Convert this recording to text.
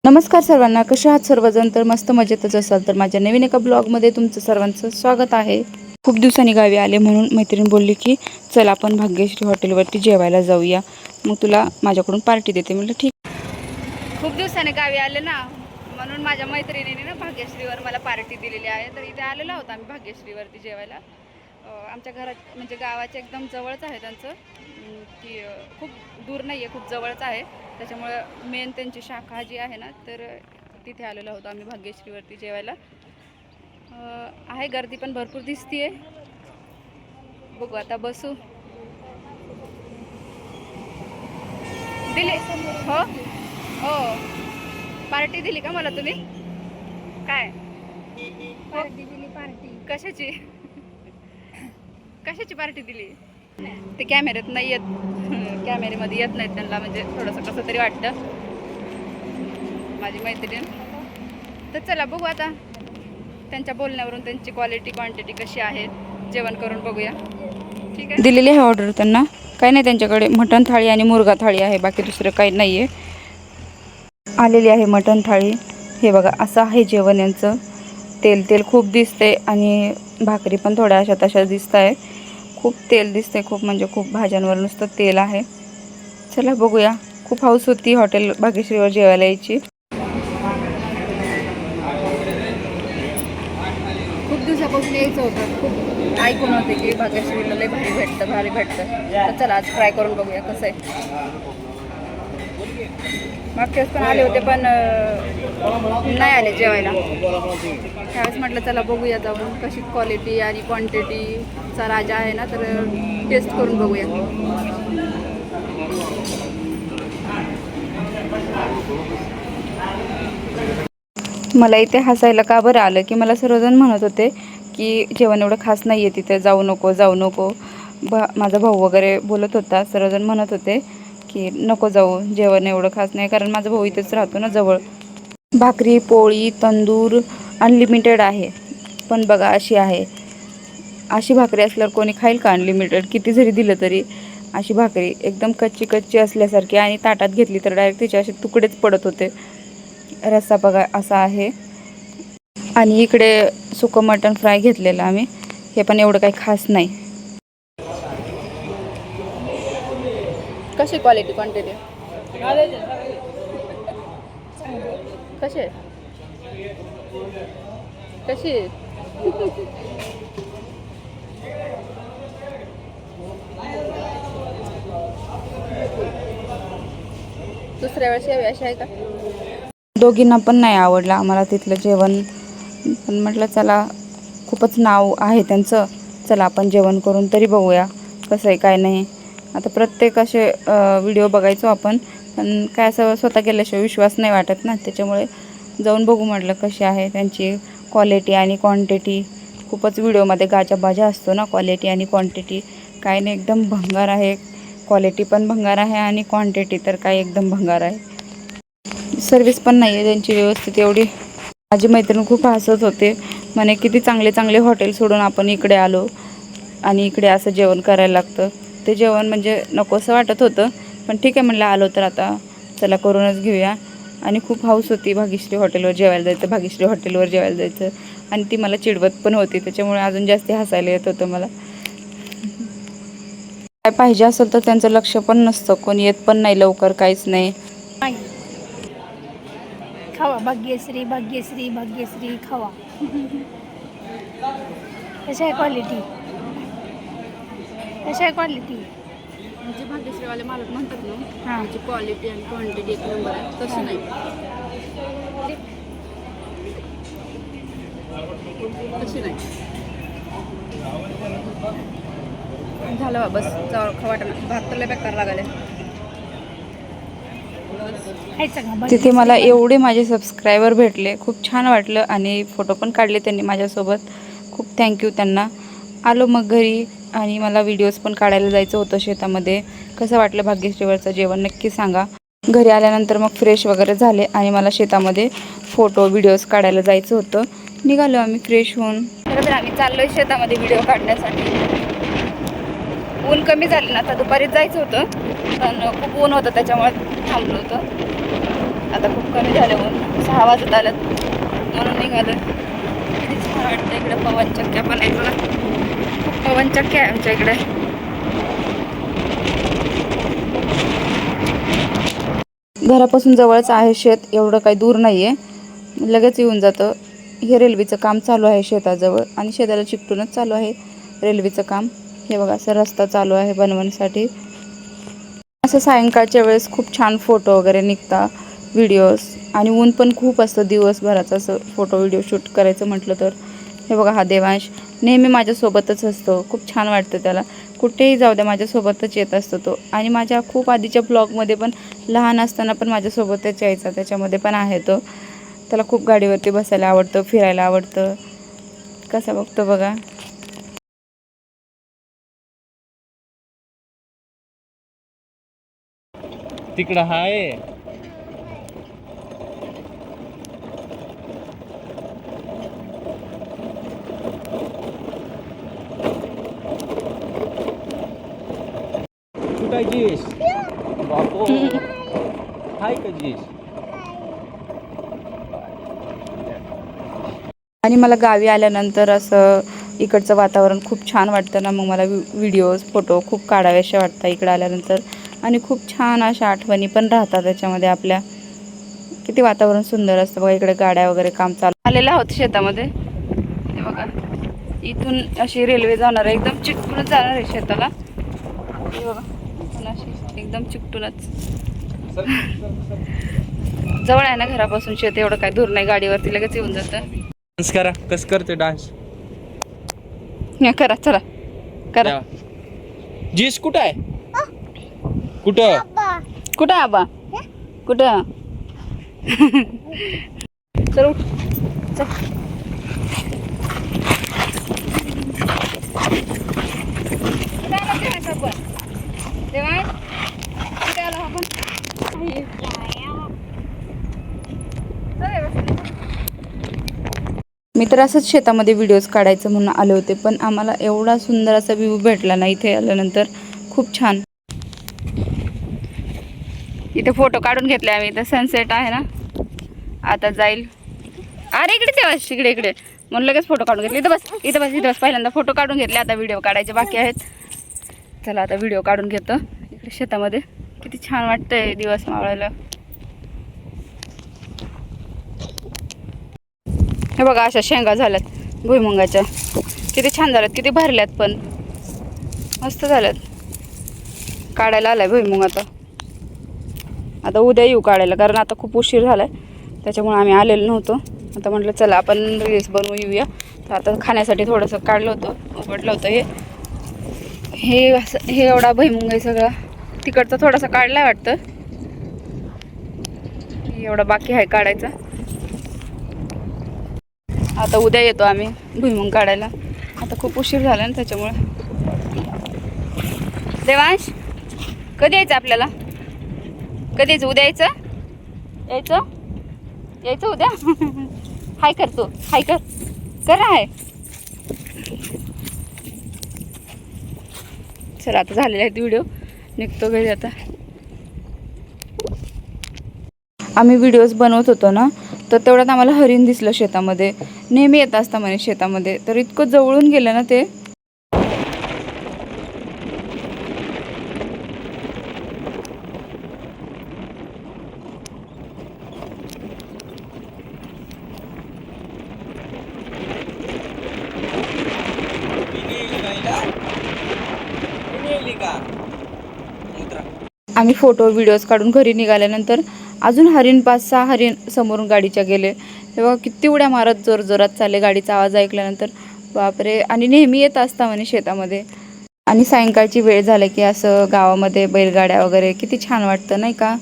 नमस्कार सर्वांना, कशा आहात सर्वजण? तर मस्त मजेतच असाल तर माझ्या नवीन एका ब्लॉगमध्ये तुमचं सर्वांचं स्वागत आहे. खूप दिवसांनी गावी आले म्हणून मैत्रीण बोलली की चल आपण भाग्यश्री हॉटेलवरती जेवायला जाऊया, मग तुला माझ्याकडून पार्टी देते. म्हटलं ठीक. खूप दिवसांनी गावी आले ना, म्हणून माझ्या मैत्रिणीने ना भाग्यश्रीवर मला पार्टी दिलेली आहे. तर इथे आलेलो आहोत आम्ही भाग्यश्रीवरती जेवायला. आमच्या घरात म्हणजे गावाच्या एकदम जवळच आहे त्यांचं, की खूप दूर नाही आहे, खूप जवळच आहे. त्याच्यामुळं मेन त्यांची शाखा जी आहे ना, तर तिथे आलेलो आहोत आम्ही भाग्यश्रीवरती जेवायला. आहे गर्दी पण भरपूर दिसतीये. बघू आता बसू. दिली हो हो, पार्टी दिली का मला तुम्ही? काय पार्टी दिली? पार्टी कशाची? कशाची पार्टी दिली? ते कॅमेऱ्यात नाही येत, कॅमेऱ्यामध्ये येत नाहीत त्यांना, म्हणजे थोडंसं कसं तरी वाटतं माझी मैत्रीण. तर चला बघू आता त्यांच्या बोलण्यावरून त्यांची क्वालिटी क्वांटिटी कशी आहे, जेवण करून बघूया. ठीक आहे. दिलेली आहे ऑर्डर त्यांना. काही नाही, त्यांच्याकडे मटण थाळी आणि मुर्गा थाळी आहे, बाकी दुसरं काही नाही आहे. आलेली आहे मटण थाळी. हे बघा, असं आहे जेवण यांचं. तेल तेल खूप दिसते आणि भाकरी पण थोड्या अशा तशा दिसत आहे. खूप तेल दिसते, खूप म्हणजे खूप भाज्यांवर नुसतं तेल आहे. चला बघूया. खूप हाऊस होती हॉटेल भाग्यश्रीवर जेवायला यायची. खूप दिवसापासून यायचं होतं, खूप ऐकून होते की भाग्यश्रीला लय भारी भेटतं, भारी भेटतं. तर चला आज ट्राय करून बघूया कसं आहे. मागच्या वेळेस पण आले होते पण नाही आले जेवायला. त्यावेळेस म्हटलं चला बघूया जाऊन कशी क्वालिटी आणि क्वांटिटीचा राजा आहे ना, तर टेस्ट करून बघूया. मला इथे हसायला का बरं आलं की मला सर्वजण म्हणत होते की जेवण एवढं खास नाही आहे तिथे, जाऊ नको जाऊ नको. माझा भाऊ वगैरे बोलत होता, सर्वजण म्हणत होते की नको जाऊ, जेवण एवढं खास नाही, कारण माझा भाऊ इथेच राहतो ना जवळ. भाकरी पोळी तंदूर अनलिमिटेड आहे, पण बघा अशी आहे. अशी भाकरी असल्यावर कोणी खाईल का अनलिमिटेड? किती जरी दिलं तरी. अशी भाकरी एकदम कच्ची कच्ची असल्यासारखी, आणि ताटात घेतली तर डायरेक्ट तिचे असे तुकडेच पडत होते. रस्सा बघा असा आहे. आणि इकडे सुकं मटण फ्राय घेतलेलं आम्ही, हे पण एवढं काही खास नाही. कशी क्वालिटी क्वांटिटी कशी कशी दुसऱ्या वेळेस यावी अशी आहे का? दोघींना पण नाही आवडलं आम्हाला तिथलं जेवण, पण म्हटलं चला खूपच नाव आहे त्यांचं, चला आपण जेवण करून तरी बघूया कसं आहे काय नाही. आता प्रत्येक असे व्हिडिओ बघायचो आपण, पण काय असं स्वतः गेल्याशिवाय विश्वास नाही वाटत ना, त्याच्यामुळे जाऊन बघू म्हटलं कशी आहे त्यांची क्वालिटी आणि क्वांटिटी. खूपच व्हिडिओमध्ये गाजाबाजा असतो ना, क्वालिटी आणि क्वांटिटी. काय नाही, एकदम भंगार आहे. क्वालिटी पण भंगार आहे आणि क्वांटिटी तर काय एकदम भंगार आहे. सर्विस पण नाही आहे त्यांची व्यवस्थित एवढी. माझी मैत्रीण खूप हसत होते, म्हणे किती चांगले चांगले हॉटेल सोडून आपण इकडे आलो आणि इकडे असं जेवण करायला लागतं. ते जेवण म्हणजे नकोसं वाटत होतं, पण ठीक आहे म्हणलं, आलो तर आता चला करूनच घेऊया. आणि खूप हाऊस होती भाग्यश्री हॉटेलवर जेवायला जायचं, भाग्यश्री हॉटेलवर जेवायला जायचं. आणि ती मला चिडवत पण होती, त्याच्यामुळे अजून जास्त हसायला येत होतं मला. काय पाहिजे असेल तर त्यांचं लक्ष पण नसतं, कोणी येत पण नाही लवकर, काहीच नाही. खावा भाग्यश्री भाग्यश्री भाग्यश्री खावा. कशी आहे क्वालिटी? कशी आहे क्वालिटी? म्हणजे भाग्यश्रीवाले मालक म्हणतात ना, हां, त्यांची क्वालिटी आणि क्वांटिटी एक नंबर आहे, तसं नाही. तशी नाही झालं बा, बस खवाटा भात तर लय बेकार लागले. तिथे मला एवढे माझे सबस्क्रायबर भेटले, खूप छान वाटलं आणि फोटो पण काढले त्यांनी माझ्यासोबत. खूप थँक्यू त्यांना. आलो मग घरी आणि मला व्हिडिओज पण काढायला जायचं होतं शेतामध्ये. कसं वाटलं भाग्यश्रीवरचं जेवण नक्की सांगा. घरी आल्यानंतर मग फ्रेश वगैरे झाले आणि मला शेतामध्ये फोटो व्हिडिओज काढायला जायचं होतं. निघालो आम्ही फ्रेश होऊन. तर आम्ही चाललोय शेतामध्ये व्हिडिओ काढण्यासाठी. ऊन कमी झालं ना, आता दुपारीच जायचं होतं, पण खूप ऊन होतं त्याच्यामुळे थांबलो होतं. आता खूप कमी झालं ऊन, 6 वाजत आलं म्हणून निघालं. किती छान वाटतं इकडे. पवनचक्क्या पण आहेत बघा, खूप पवनचक्क्या आहे आमच्या इकडे. घरापासून जवळच आहे शेत, एवढं काही दूर नाही आहे, लगेच येऊन जातं. हे रेल्वेचं काम चालू आहे शेताजवळ आणि शेताला चिकटूनच चालू आहे रेल्वेचं काम. हे बघा असं रस्ता चालू आहे बनवण्यासाठी. असं सायंकाळच्या वेळेस खूप छान फोटो वगैरे निघतात, व्हिडिओज. आणि ऊन पण खूप असतं दिवसभराचं, असं फोटो व्हिडिओ शूट करायचं म्हटलं तर. हे बघा हा देवांश नेहमी माझ्यासोबतच असतो, खूप छान वाटतं त्याला. कुठेही जाऊ द्या माझ्यासोबतच येत असतो तो. आणि माझ्या खूप आधीच्या ब्लॉगमध्ये पण लहान असताना पण माझ्यासोबतच यायचा, त्याच्यामध्ये पण आहे तो. त्याला खूप गाडीवरती बसायला आवडतं, फिरायला आवडतं. कसं बघतो बघा. तिकडं हाय. कुठं जीस बापो, हाय का जीस. आणि मला गावी आल्यानंतर असं इकडचं वातावरण खूप छान वाटतं ना, मग मला व्हिडिओज फोटो खूप काढावेसे वाटतं इकडं आल्यानंतर. आणि खूप छान अशा आठवणी पण राहतात त्याच्यामध्ये आपल्या. किती वातावरण सुंदर असतं बघा. इकडे गाड्या वगैरे काम चालू आलेलं आहोत शेतामध्ये. हे बघा इथून अशी रेल्वे जाणार आहे, एकदम चिकटूनच जाणार आहे शेताला. हे बघा इथून अशी एकदम चिकटूनच. जवळ आहे ना घरापासून शेत, एवढं काय दूर नाही, गाडीवरती लगेच येऊन जातं. डान्स करा. कसं करते डान्स. करा चला करा. जीस कुठं आहे. कुठं कुठं आबा, कुठं. चल उठ चल. मी तर असंच शेतामध्ये व्हिडिओज काढायचं म्हणून आले होते, पण आम्हाला एवढा सुंदर असा व्ह्यू भेटला ना इथे आल्यानंतर, खूप छान. इथे फोटो काढून घेतले आम्ही. इथं सनसेट आहे ना, आता जाईल. अरे इकडे तेव्हा इकडे इकडे म्हणून लगेच फोटो काढून घेतले. इथं बस इथं बस इथं बस. पहिल्यांदा फोटो काढून घेतले, आता व्हिडिओ काढायचे बाकी आहेत. चला आता व्हिडिओ काढून घेतो इकडे शेतामध्ये. किती छान वाटतंय दिवस मावळायला. हे बघा अशा शेंगा झाल्यात भुईमुगाच्या, किती छान झाल्यात, किती भरल्यात पण मस्त झाल्यात. काढायला आलाय भुईमुग आता उद्या येऊ काढायला, कारण आता खूप उशीर झालाय त्याच्यामुळे आम्ही आलेलो नव्हतो. आता म्हटलं चला आपण रील्स बनवू येऊया. तर आता खाण्यासाठी थोडंसं काढलं होतं, उघडलं होतं. हे असं हे एवढा भुईमुग आहे सगळा. तिकडचा थोडासा काढलाय वाटतं, एवढा बाकी आहे काढायचा. आता उद्या येतो आम्ही भुईमुग काढायला, आता खूप उशीर झाला ना त्याच्यामुळे. देवांश कधी यायचं आपल्याला, कधी यायचं. उद्या यायचं यायचं उद्या. हाय कर तू, हाय कर करा हाय. चला आता झालेले आहेत व्हिडिओ, निघतो घरी आता. आम्ही व्हिडिओज बनवत होतो ना, तर तेवढ्यात आम्हाला हरिण दिसलं शेतामध्ये. नेहमी येत असतं म्हणे शेतामध्ये, तर इतकं जवळून गेलं ना ते. आम्ही फोटो व्हिडिओज काढून घरी निघाल्यानंतर अजून हरिण 5-6 हरिण समोरून गाडीच्या गेले. तेव्हा किती उड्या मारत जोरात चालले गाडीचा आवाज ऐकल्यानंतर. बापरे. आणि नेहमी येत असता म्हणे शेतामध्ये. आणि सायंकाळची वेळ झाली की असं गावामध्ये बैलगाड्या वगैरे किती छान वाटतं नाही का.